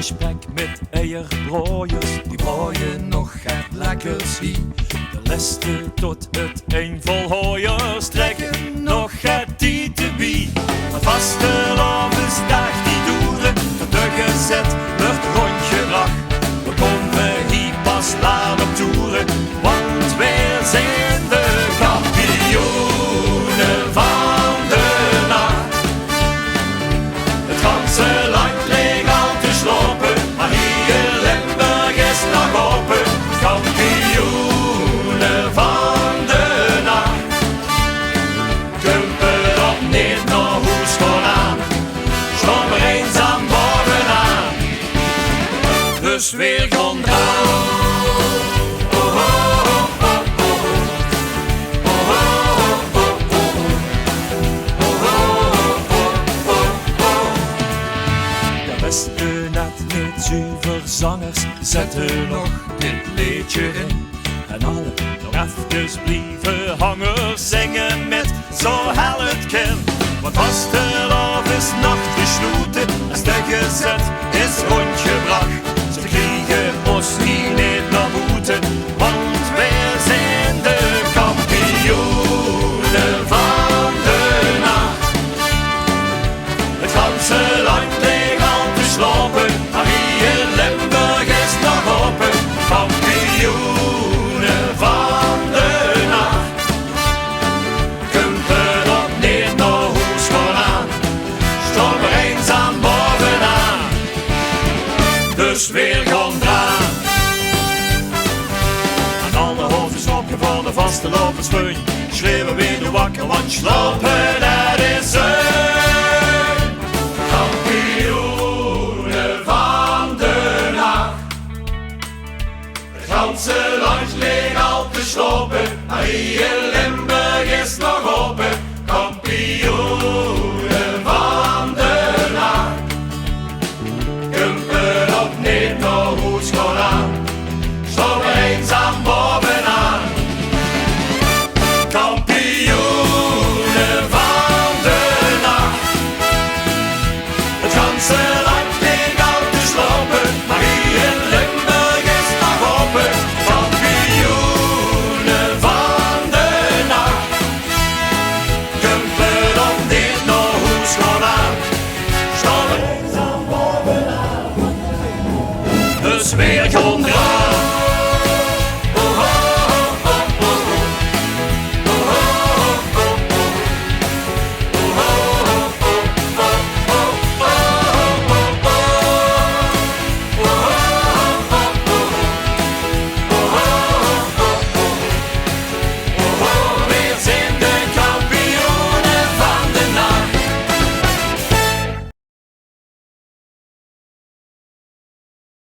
gesprek met eierbroeiers, die brooien nog het lekkers wie. De listen tot het een vol hooiers trekken nog het tieten wie. Een vaste lovensdag die doeren, tot de gezet wordt rondgebracht. We komen hier pas laat op toeren, want wij zijn de kampioenen van de nacht. Het ganse land leeg al te slopen, maar hier Limburg is nog open. Kampioenen van de nacht. Kumpen op niet nog hoes gewoon aan, stond er eenzaam bovenaan. Dus weer gewoon draaien. Beste net niet zuiver zangers zetten nog dit liedje in. En alle nog even blijven hangen zingen met zo hel het kind. Want vastelovend is nacht gesloten, als de gezet is rondgebracht. Ze kriegen ons hier niet naar boete, want wij zijn de kampioenen van de nacht. Het ganse land leeg al te slopen, maar hier Limburg is nog open. Kampioenen van de nacht. Kumpen op niet nog hoes gewoon aan, stond er eenzaam bovenaan. Dus weer gaan draan. En alle hoofden slopen voor de vaste loperspeun. Schreeuwen weer wakker, want slopen dat is een kampioenen van de nacht. Het ganse land leeg al te slopen, maar hier Limburg is nog open. Kampioenen van de nacht. Kumpen op niet nog hoes gewoon aan, stond er eenzaam bovenaan. Kampioenen van de nacht. Het ganse land leeg al te slopen, maar hier in Limburg is nog open. Kampioenen van de nacht. Kumpen op niet nog hoes gewoon aan, stond er eenzaam bovenaan. Dus weer gewoon draaien.